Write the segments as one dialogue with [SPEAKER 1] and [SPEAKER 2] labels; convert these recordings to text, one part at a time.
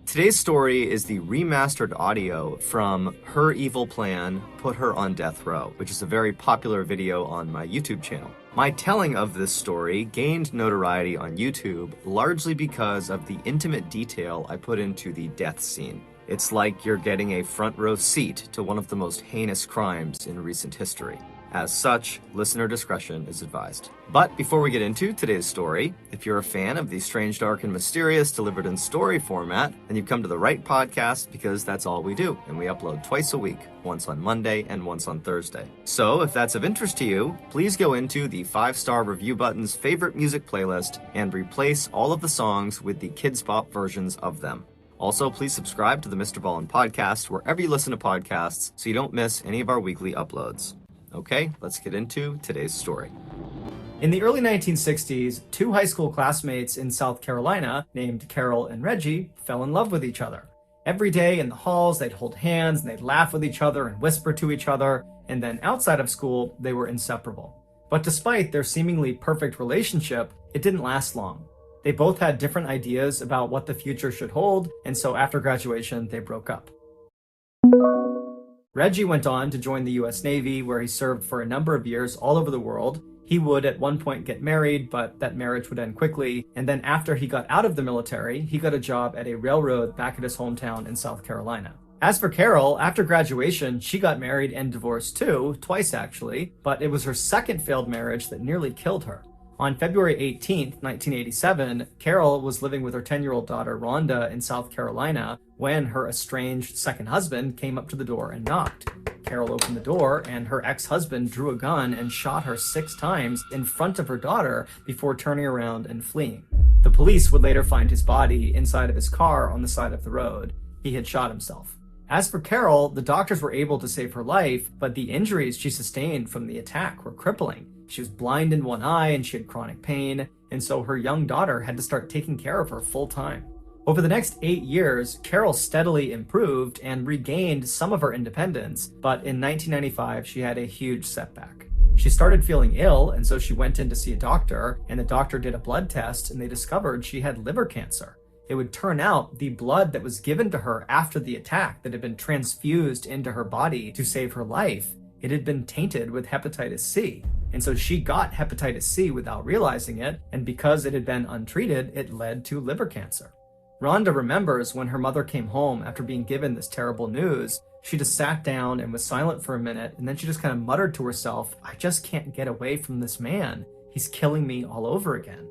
[SPEAKER 1] Today's story is the remastered audio from Her Evil Plan Put Her on Death Row, which is a very popular video on my YouTube channel. My telling of this story gained notoriety on YouTube largely because of the intimate detail I put into the death scene. It's like you're getting a front row seat to one of the most heinous crimes in recent history. As such, listener discretion is advised. But before we get into today's story, if you're a fan of the strange, dark, and mysterious delivered in story format, then you've come to the right podcast because that's all we do, and we upload twice a week, once on Monday and once on Thursday. So if that's of interest to you, please go into the 5-star review button's favorite music playlist and replace all of the songs with the Kids Bop versions of them. Also, please subscribe to the Mr. Ballen podcast wherever you listen to podcasts so you don't miss any of our weekly uploads. Okay, let's get into today's story.
[SPEAKER 2] In the early 1960s, two high school classmates in South Carolina named Carol and Reggie fell in love with each other. Every day in the halls, they'd hold hands and they'd laugh with each other and whisper to each other, and then outside of school, they were inseparable. But despite their seemingly perfect relationship, it didn't last long. They both had different ideas about what the future should hold, and so after graduation, they broke up. Reggie went on to join the US Navy, where he served for a number of years all over the world. He would at one point get married, but that marriage would end quickly. And then after he got out of the military, he got a job at a railroad back at his hometown in South Carolina. As for Carol, after graduation, she got married and divorced too, twice actually, but it was her second failed marriage that nearly killed her. On February 18th, 1987, Carol was living with her 10-year-old daughter, Rhonda, in South Carolina when her estranged second husband came up to the door and knocked. Carol opened the door, and her ex-husband drew a gun and shot her 6 times in front of her daughter before turning around and fleeing. The police would later find his body inside of his car on the side of the road. He had shot himself. As for Carol, the doctors were able to save her life, but the injuries she sustained from the attack were crippling. She was blind in one eye and she had chronic pain, and so her young daughter had to start taking care of her full time. Over the next 8 years, Carol steadily improved and regained some of her independence, but in 1995, she had a huge setback. She started feeling ill, and so she went in to see a doctor, and the doctor did a blood test, and they discovered she had liver cancer. It would turn out the blood that was given to her after the attack that had been transfused into her body to save her life, it had been tainted with hepatitis C. And so she got hepatitis C without realizing it, and because it had been untreated, it led to liver cancer. Rhonda remembers when her mother came home after being given this terrible news, she just sat down and was silent for a minute, and then she just kind of muttered to herself, "I just can't get away from this man. He's killing me all over again."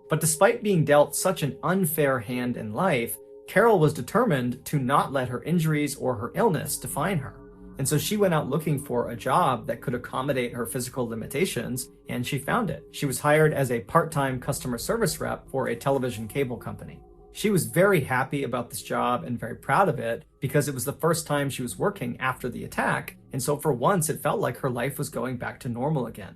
[SPEAKER 2] But despite being dealt such an unfair hand in life, Carol was determined to not let her injuries or her illness define her. And so she went out looking for a job that could accommodate her physical limitations, and she found it. She was hired as a part-time customer service rep for a television cable company. She was very happy about this job and very proud of it because it was the first time she was working after the attack, and so for once it felt like her life was going back to normal again.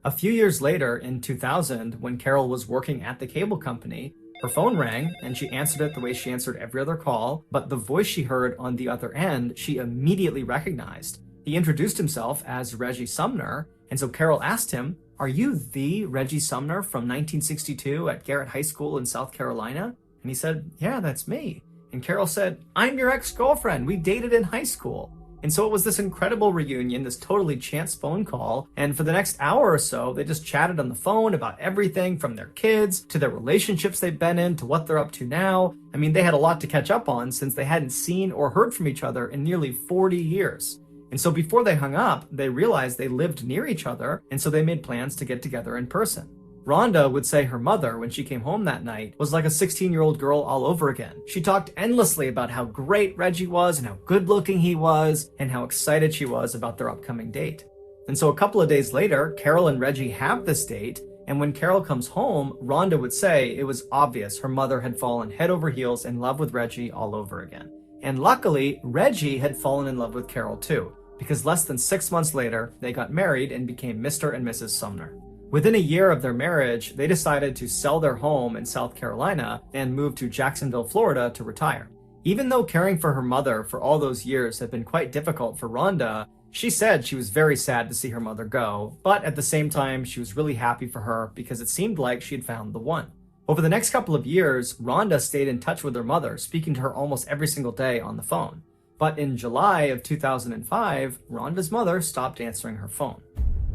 [SPEAKER 2] A few years later, in 2000, when Carol was working at the cable company, her phone rang, and she answered it the way she answered every other call, but the voice she heard on the other end, she immediately recognized. He introduced himself as Reggie Sumner, and so Carol asked him, "Are you the Reggie Sumner from 1962 at Garrett High School in South Carolina?" And he said, "Yeah, that's me." And Carol said, "I'm your ex-girlfriend. We dated in high school." And so it was this incredible reunion, this totally chance phone call, and for the next hour or so, they just chatted on the phone about everything from their kids to their relationships they've been in to what they're up to now. I mean, they had a lot to catch up on since they hadn't seen or heard from each other in nearly 40 years. And so before they hung up, they realized they lived near each other, and so they made plans to get together in person. Rhonda would say her mother, when she came home that night, was like a 16-year-old girl all over again. She talked endlessly about how great Reggie was and how good-looking he was and how excited she was about their upcoming date. And so a couple of days later, Carol and Reggie have this date, and when Carol comes home, Rhonda would say it was obvious her mother had fallen head over heels in love with Reggie all over again. And luckily, Reggie had fallen in love with Carol too, because less than 6 months later, they got married and became Mr. and Mrs. Sumner. Within a year of their marriage, they decided to sell their home in South Carolina and move to Jacksonville, Florida to retire. Even though caring for her mother for all those years had been quite difficult for Rhonda, she said she was very sad to see her mother go, but at the same time, she was really happy for her because it seemed like she had found the one. Over the next couple of years, Rhonda stayed in touch with her mother, speaking to her almost every single day on the phone. But in July of 2005, Rhonda's mother stopped answering her phone.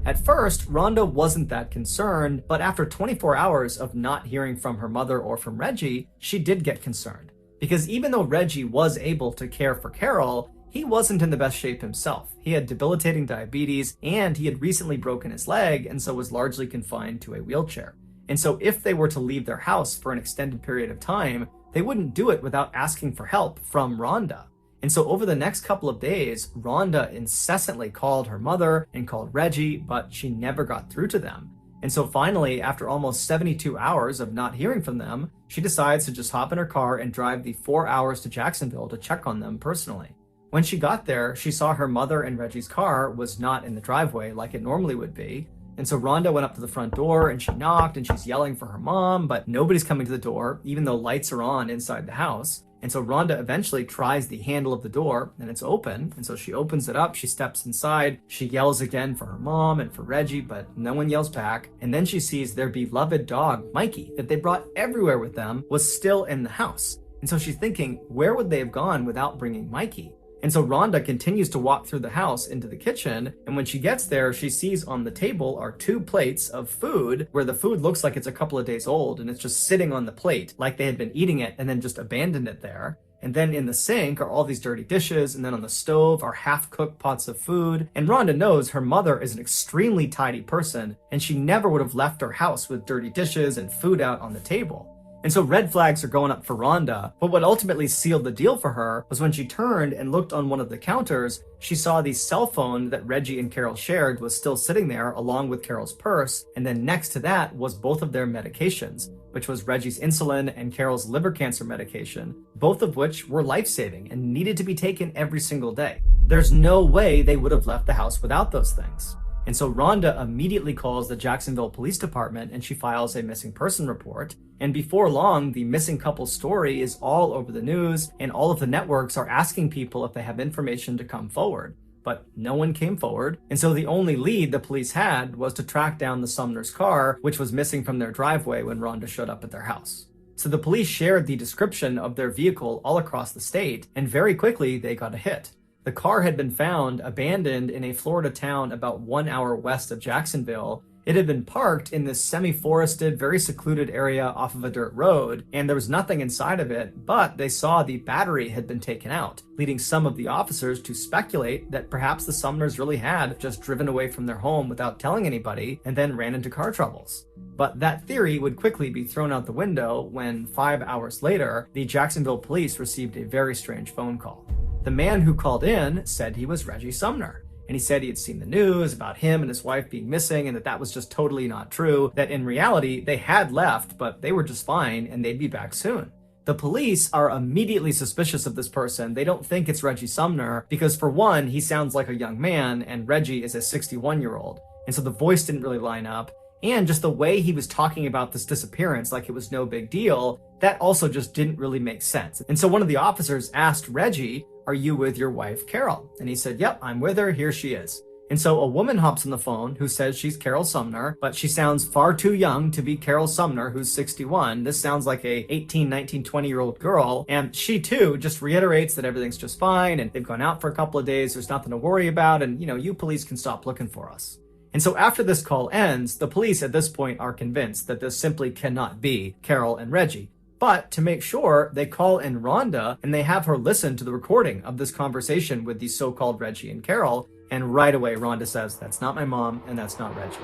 [SPEAKER 2] At first, Rhonda wasn't that concerned, but after 24 hours of not hearing from her mother or from Reggie, she did get concerned. Because even though Reggie was able to care for Carol, he wasn't in the best shape himself. He had debilitating diabetes, and he had recently broken his leg, and so was largely confined to a wheelchair. And so if they were to leave their house for an extended period of time, they wouldn't do it without asking for help from Rhonda. And so over the next couple of days, Rhonda incessantly called her mother and called Reggie, but she never got through to them. And so finally, after almost 72 hours of not hearing from them, she decides to just hop in her car and drive the 4 hours to Jacksonville to check on them personally. When she got there, she saw her mother and Reggie's car was not in the driveway like it normally would be. And so Rhonda went up to the front door and she knocked and she's yelling for her mom, but nobody's coming to the door, even though lights are on inside the house. And so Rhonda eventually tries the handle of the door and it's open. And so she opens it up, she steps inside, she yells again for her mom and for Reggie, but no one yells back. And then she sees their beloved dog, Mikey, that they brought everywhere with them, was still in the house. And so she's thinking, where would they have gone without bringing Mikey? And so Rhonda continues to walk through the house into the kitchen, and when she gets there, she sees on the table are 2 plates of food where the food looks like it's a couple of days old, and it's just sitting on the plate like they had been eating it and then just abandoned it there. And then in the sink are all these dirty dishes, and then on the stove are half-cooked pots of food. And Rhonda knows her mother is an extremely tidy person, and she never would have left her house with dirty dishes and food out on the table. And so red flags are going up for Rhonda, but what ultimately sealed the deal for her was when she turned and looked on one of the counters, she saw the cell phone that Reggie and Carol shared was still sitting there along with Carol's purse, and then next to that was both of their medications, which was Reggie's insulin and Carol's liver cancer medication, both of which were life-saving and needed to be taken every single day. There's no way they would have left the house without those things. And so Rhonda immediately calls the Jacksonville Police Department and she files a missing person report. And before long, the missing couple's story is all over the news and all of the networks are asking people if they have information to come forward. But no one came forward. And so the only lead the police had was to track down the Sumner's car, which was missing from their driveway when Rhonda showed up at their house. So the police shared the description of their vehicle all across the state, and very quickly they got a hit. The car had been found abandoned in a Florida town about 1 hour west of Jacksonville. It had been parked in this semi-forested, very secluded area off of a dirt road, and there was nothing inside of it, but they saw the battery had been taken out, leading some of the officers to speculate that perhaps the Sumners really had just driven away from their home without telling anybody and then ran into car troubles. But that theory would quickly be thrown out the window when 5 hours later, the Jacksonville police received a very strange phone call. The man who called in said he was Reggie Sumner, and he said he had seen the news about him and his wife being missing and that was just totally not true, that in reality they had left, but they were just fine and they'd be back soon. The police are immediately suspicious of this person. They don't think it's Reggie Sumner because, for one, he sounds like a young man and Reggie is a 61-year-old, and so the voice didn't really line up. And just the way he was talking about this disappearance like it was no big deal, that also just didn't really make sense. And so one of the officers asked Reggie, "Are you with your wife, Carol?" And he said, "Yep, I'm with her. Here she is." And so a woman hops on the phone who says she's Carol Sumner, but she sounds far too young to be Carol Sumner, who's 61. This sounds like a 18, 19, 20-year-old girl. And she, too, just reiterates that everything's just fine and they've gone out for a couple of days. There's nothing to worry about. And, you police can stop looking for us. And so after this call ends, the police at this point are convinced that this simply cannot be Carol and Reggie. But to make sure, they call in Rhonda and they have her listen to the recording of this conversation with the so-called Reggie and Carol. And right away, Rhonda says, "That's not my mom and that's not Reggie."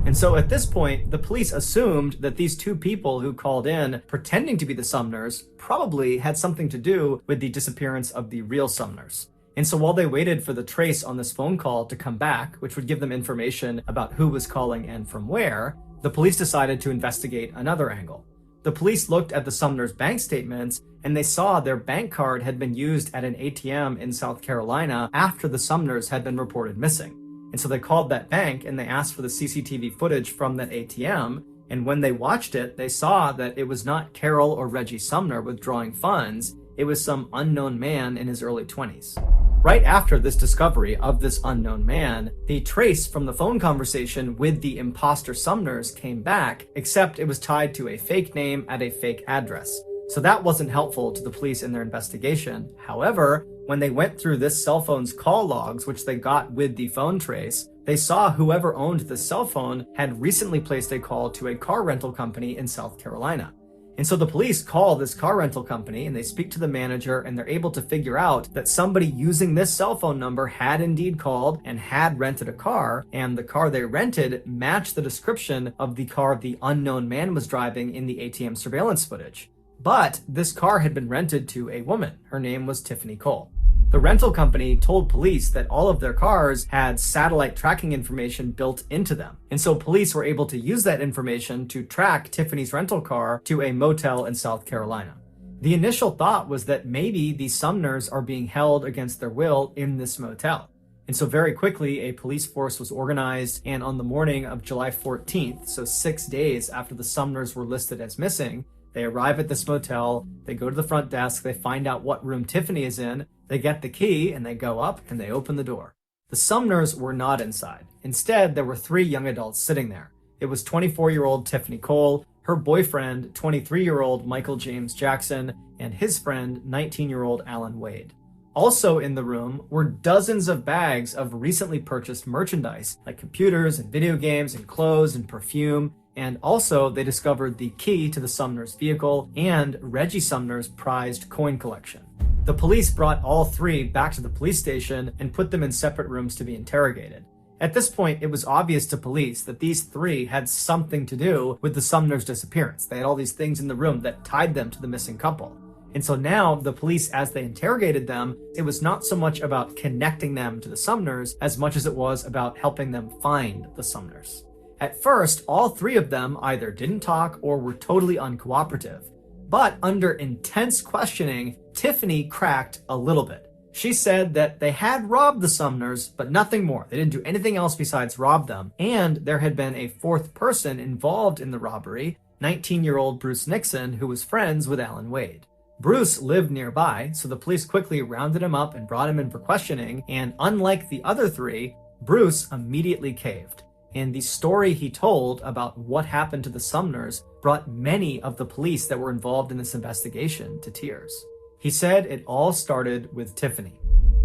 [SPEAKER 2] And so at this point, the police assumed that these two people who called in pretending to be the Sumners probably had something to do with the disappearance of the real Sumners. And so while they waited for the trace on this phone call to come back, which would give them information about who was calling and from where, the police decided to investigate another angle. The police looked at the Sumners' bank statements and they saw their bank card had been used at an ATM in South Carolina after the Sumners had been reported missing. And so they called that bank and they asked for the CCTV footage from that ATM. And when they watched it, they saw that it was not Carol or Reggie Sumner withdrawing funds. It was some unknown man in his early 20s. Right after this discovery of this unknown man, the trace from the phone conversation with the imposter Sumners came back, except it was tied to a fake name at a fake address. So that wasn't helpful to the police in their investigation. However, when they went through this cell phone's call logs, which they got with the phone trace, they saw whoever owned the cell phone had recently placed a call to a car rental company in South Carolina. And so the police call this car rental company and they speak to the manager, and they're able to figure out that somebody using this cell phone number had indeed called and had rented a car, and the car they rented matched the description of the car the unknown man was driving in the ATM surveillance footage. But this car had been rented to a woman. Her name was Tiffany Cole. The rental company told police that all of their cars had satellite tracking information built into them. And so police were able to use that information to track Tiffany's rental car to a motel in South Carolina. The initial thought was that maybe the Sumners are being held against their will in this motel. And so very quickly, a police force was organized, and on the morning of July 14th, so 6 days after the Sumners were listed as missing, they arrive at this motel, they go to the front desk, they find out what room Tiffany is in, they get the key, and they go up and they open the door. The Sumners were not inside. Instead, there were 3 young adults sitting there. It was 24-year-old Tiffany Cole, her boyfriend, 23-year-old Michael James Jackson, and his friend, 19-year-old Alan Wade. Also in the room were dozens of bags of recently purchased merchandise, like computers and video games and clothes and perfume. And also, they discovered the key to the Sumners' vehicle and Reggie Sumner's prized coin collection. The police brought all 3 back to the police station and put them in separate rooms to be interrogated. At this point, it was obvious to police that these 3 had something to do with the Sumners' disappearance. They had all these things in the room that tied them to the missing couple. And so now the police, as they interrogated them, it was not so much about connecting them to the Sumners as much as it was about helping them find the Sumners. At first, all 3 of them either didn't talk or were totally uncooperative. But under intense questioning, Tiffany cracked a little bit. She said that they had robbed the Sumners, but nothing more. They didn't do anything else besides rob them. And there had been a 4th person involved in the robbery, 19-year-old Bruce Nixon, who was friends with Alan Wade. Bruce lived nearby, so the police quickly rounded him up and brought him in for questioning. And unlike the other 3, Bruce immediately caved. And the story he told about what happened to the Sumners brought many of the police that were involved in this investigation to tears. He said it all started with Tiffany.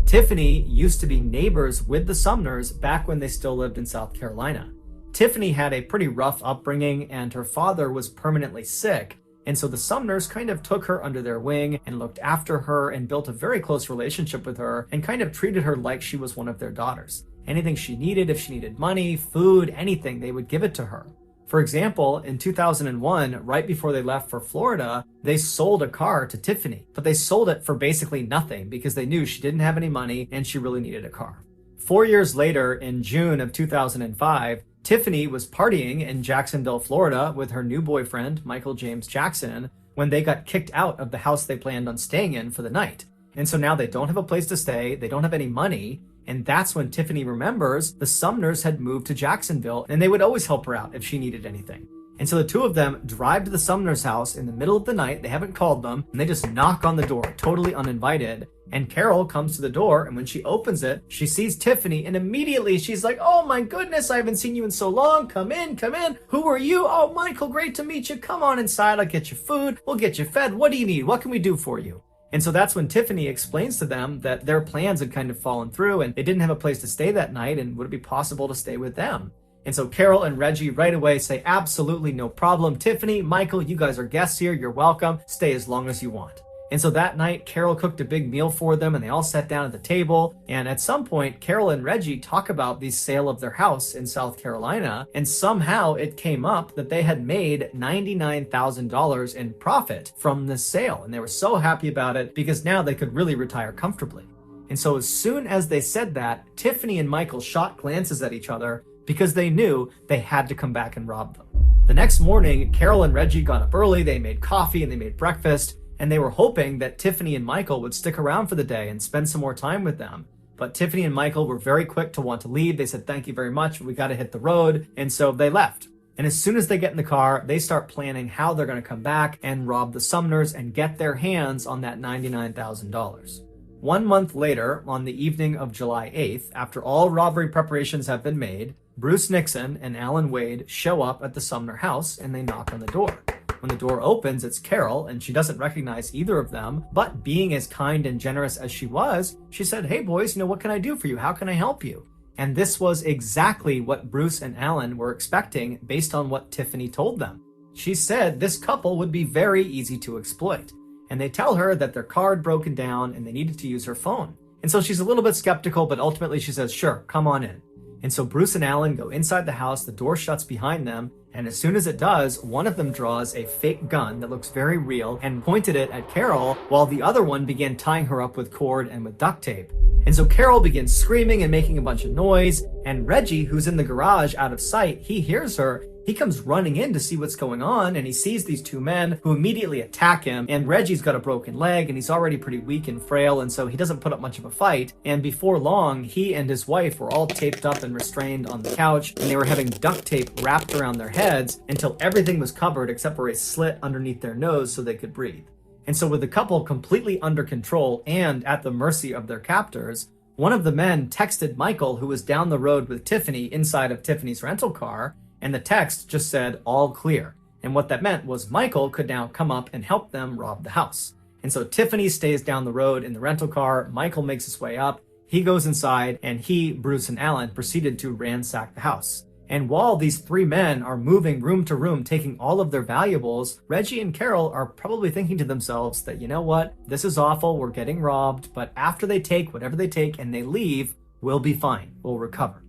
[SPEAKER 2] Tiffany used to be neighbors with the Sumners back when they still lived in South Carolina. Tiffany had a pretty rough upbringing, and her father was permanently sick, and so the Sumners kind of took her under their wing and looked after her and built a very close relationship with her and kind of treated her like she was one of their daughters. Anything she needed, if she needed money, food, anything, they would give it to her. For example, in 2001, right before they left for Florida, they sold a car to Tiffany, but they sold it for basically nothing because they knew she didn't have any money and she really needed a car. 4 years later, in June of 2005, Tiffany was partying in Jacksonville, Florida with her new boyfriend, Michael James Jackson, when they got kicked out of the house they planned on staying in for the night. And so now they don't have a place to stay, they don't have any money, and that's when Tiffany remembers the Sumners had moved to Jacksonville and they would always help her out if she needed anything. And so the 2 of them drive to the Sumners' house in the middle of the night, they haven't called them, and they just knock on the door, totally uninvited. And Carol comes to the door, and when she opens it, she sees Tiffany, and immediately she's like, "Oh my goodness, I haven't seen you in so long. Come in, come in. Who are you? Oh, Michael, great to meet you. Come on inside, I'll get you food. We'll get you fed. What do you need? What can we do for you?" And so that's when Tiffany explains to them that their plans had kind of fallen through and they didn't have a place to stay that night, and would it be possible to stay with them? And so Carol and Reggie right away say, "Absolutely no problem. Tiffany, Michael, you guys are guests here. You're welcome. Stay as long as you want." And so that night, Carol cooked a big meal for them and they all sat down at the table. And at some point, Carol and Reggie talk about the sale of their house in South Carolina. And somehow it came up that they had made $99,000 in profit from this sale. And they were so happy about it because now they could really retire comfortably. And so as soon as they said that, Tiffany and Michael shot glances at each other because they knew they had to come back and rob them. The next morning, Carol and Reggie got up early, they made coffee and they made breakfast. And they were hoping that Tiffany and Michael would stick around for the day and spend some more time with them. But Tiffany and Michael were very quick to want to leave. They said, "Thank you very much, we got to hit the road." And so they left. And as soon as they get in the car, they start planning how they're going to come back and rob the Sumners and get their hands on that $99,000. 1 month later, on the evening of July 8th, after all robbery preparations have been made, Bruce Nixon and Alan Wade show up at the Sumner house and they knock on the door. When the door opens, it's Carol, and she doesn't recognize either of them, but being as kind and generous as she was, she said, "Hey boys, what can I do for you? How can I help you?" And this was exactly what Bruce and Alan were expecting based on what Tiffany told them. She said this couple would be very easy to exploit. And they tell her that their car had broken down and they needed to use her phone. And so she's a little bit skeptical, but ultimately she says, "Sure, come on in." And so Bruce and Alan go inside the house, the door shuts behind them, and as soon as it does, one of them draws a fake gun that looks very real and pointed it at Carol, while the other one began tying her up with cord and with duct tape. And so Carol begins screaming and making a bunch of noise, and Reggie, who's in the garage out of sight, he hears her. He comes running in to see what's going on, and he sees these two men who immediately attack him, and Reggie's got a broken leg, and he's already pretty weak and frail, and so he doesn't put up much of a fight, and before long, he and his wife were all taped up and restrained on the couch, and they were having duct tape wrapped around their heads until everything was covered except for a slit underneath their nose so they could breathe. And so with the couple completely under control and at the mercy of their captors, one of the men texted Michael, who was down the road with Tiffany inside of Tiffany's rental car, and the text just said, "all clear." And what that meant was Michael could now come up and help them rob the house. And so Tiffany stays down the road in the rental car. Michael makes his way up. He goes inside, and he, Bruce, and Alan proceeded to ransack the house. And while these three men are moving room to room, taking all of their valuables, Reggie and Carol are probably thinking to themselves that, you know what, this is awful, we're getting robbed, but after they take whatever they take and they leave, we'll be fine, we'll recover.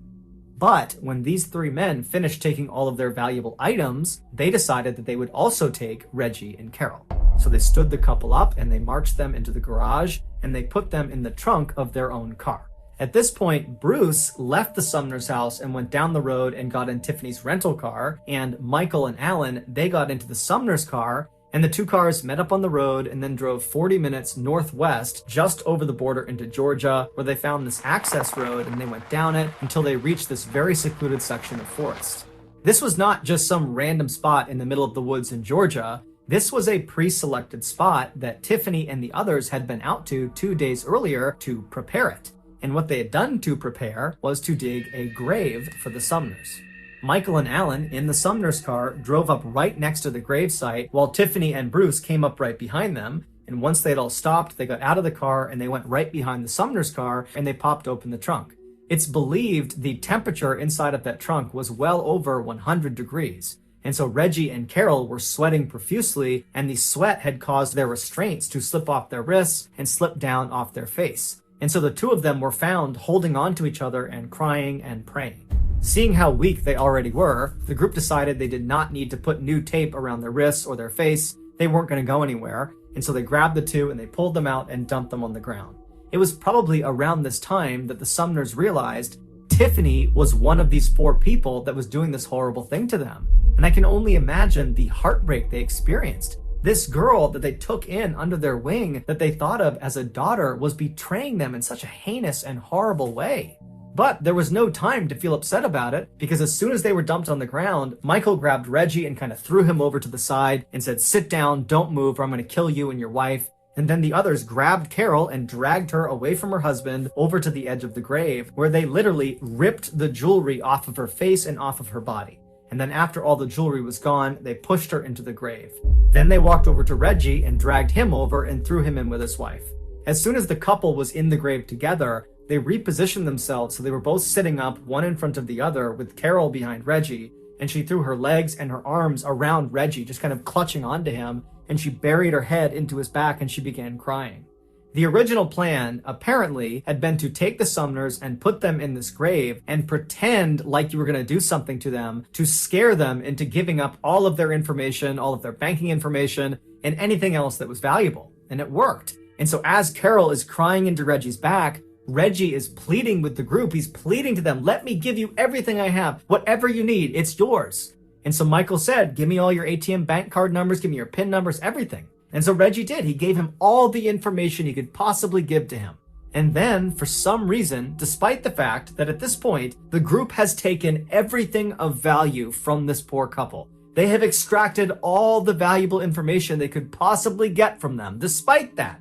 [SPEAKER 2] But when these three men finished taking all of their valuable items, they decided that they would also take Reggie and Carol. So they stood the couple up and they marched them into the garage and they put them in the trunk of their own car. At this point, Bruce left the Sumner's house and went down the road and got in Tiffany's rental car, and Michael and Alan, they got into the Sumner's car, and the two cars met up on the road and then drove 40 minutes northwest just over the border into Georgia, where they found this access road and they went down it until they reached this very secluded section of forest. This was not just some random spot in the middle of the woods in Georgia. This was a pre-selected spot that Tiffany and the others had been out to 2 days earlier to prepare it. And what they had done to prepare was to dig a grave for the Sumners. Michael and Alan, in the Sumner's car, drove up right next to the gravesite, while Tiffany and Bruce came up right behind them. And once they'd all stopped, they got out of the car and they went right behind the Sumner's car and they popped open the trunk. It's believed the temperature inside of that trunk was well over 100 degrees. And so Reggie and Carol were sweating profusely, and the sweat had caused their restraints to slip off their wrists and slip down off their face. And so the two of them were found holding on to each other and crying and praying. Seeing how weak they already were, the group decided they did not need to put new tape around their wrists or their face. They weren't going to go anywhere. And so they grabbed the two and they pulled them out and dumped them on the ground. It was probably around this time that the Sumners realized Tiffany was one of these four people that was doing this horrible thing to them. And I can only imagine the heartbreak they experienced. This girl that they took in under their wing, that they thought of as a daughter, was betraying them in such a heinous and horrible way. But there was no time to feel upset about it, because as soon as they were dumped on the ground, Michael grabbed Reggie and kind of threw him over to the side and said, "Sit down, don't move, or I'm going to kill you and your wife." And then the others grabbed Carol and dragged her away from her husband over to the edge of the grave, where they literally ripped the jewelry off of her face and off of her body. And then after all the jewelry was gone, they pushed her into the grave. Then they walked over to Reggie and dragged him over and threw him in with his wife. As soon as the couple was in the grave together, they repositioned themselves so they were both sitting up, one in front of the other, with Carol behind Reggie, and she threw her legs and her arms around Reggie, just kind of clutching onto him, and she buried her head into his back and she began crying. The original plan, apparently, had been to take the Sumners and put them in this grave and pretend like you were going to do something to them to scare them into giving up all of their information, all of their banking information, and anything else that was valuable. And it worked. And so as Carol is crying into Reggie's back, Reggie is pleading with the group. He's pleading to them, "Let me give you everything I have. Whatever you need, it's yours." And so Michael said, "Give me all your ATM bank card numbers, give me your PIN numbers, everything." And so Reggie did. He gave him all the information he could possibly give to him. And then, for some reason, despite the fact that at this point, the group has taken everything of value from this poor couple, they have extracted all the valuable information they could possibly get from them. Despite that,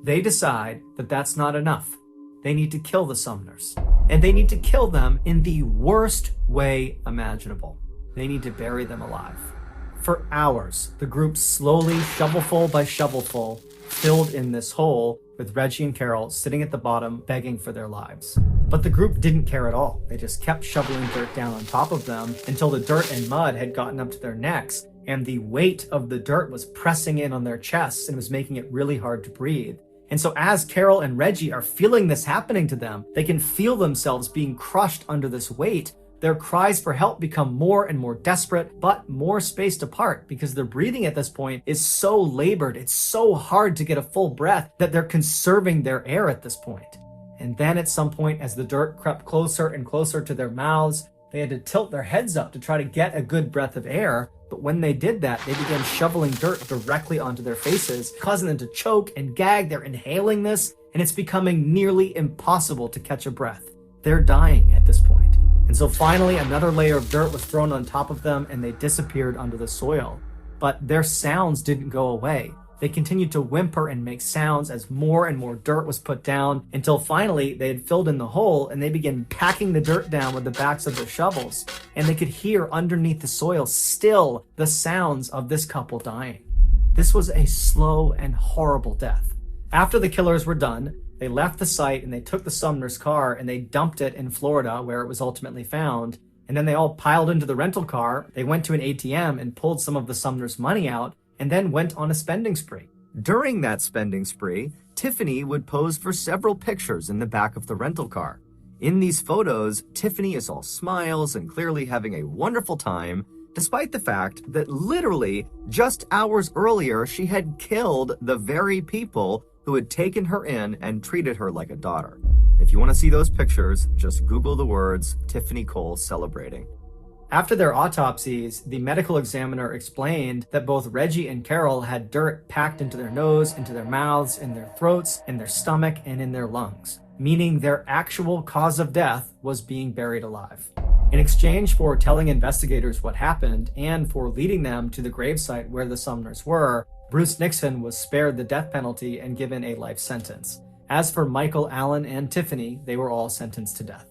[SPEAKER 2] They decide that that's not enough. They need to kill the Sumners. And they need to kill them in the worst way imaginable. They need to bury them alive. For hours, the group slowly, shovelful by shovelful, filled in this hole with Reggie and Carol sitting at the bottom begging for their lives. But the group didn't care at all. They just kept shoveling dirt down on top of them until the dirt and mud had gotten up to their necks, and the weight of the dirt was pressing in on their chests and was making it really hard to breathe. And so as Carol and Reggie are feeling this happening to them, they can feel themselves being crushed under this weight. Their cries for help become more and more desperate, but more spaced apart because their breathing at this point is so labored, it's so hard to get a full breath that they're conserving their air at this point. And then at some point, as the dirt crept closer and closer to their mouths, they had to tilt their heads up to try to get a good breath of air. But when they did that, they began shoveling dirt directly onto their faces, causing them to choke and gag. They're inhaling this, and it's becoming nearly impossible to catch a breath. They're dying at this point. And so finally, another layer of dirt was thrown on top of them, and they disappeared under the soil. But their sounds didn't go away. They continued to whimper and make sounds as more and more dirt was put down, until finally they had filled in the hole, and they began packing the dirt down with the backs of their shovels. And they could hear underneath the soil still the sounds of this couple dying. This was a slow and horrible death. After the killers were done, they left the site and they took the Sumner's car and they dumped it in Florida, where it was ultimately found. And then they all piled into the rental car. They went to an ATM and pulled some of the Sumner's money out, and then went on a spending spree.
[SPEAKER 1] During that spending spree, Tiffany would pose for several pictures in the back of the rental car. In these photos, Tiffany is all smiles and clearly having a wonderful time, despite the fact that literally just hours earlier she had killed the very people who had taken her in and treated her like a daughter. If you want to see those pictures, just Google the words Tiffany Cole celebrating.
[SPEAKER 2] After their autopsies, the medical examiner explained that both Reggie and Carol had dirt packed into their nose, into their mouths, in their throats, in their stomach, and in their lungs, meaning their actual cause of death was being buried alive. In exchange for telling investigators what happened and for leading them to the gravesite where the Sumners were, Bruce Nixon was spared the death penalty and given a life sentence. As for Michael, Allen, and Tiffany, they were all sentenced to death.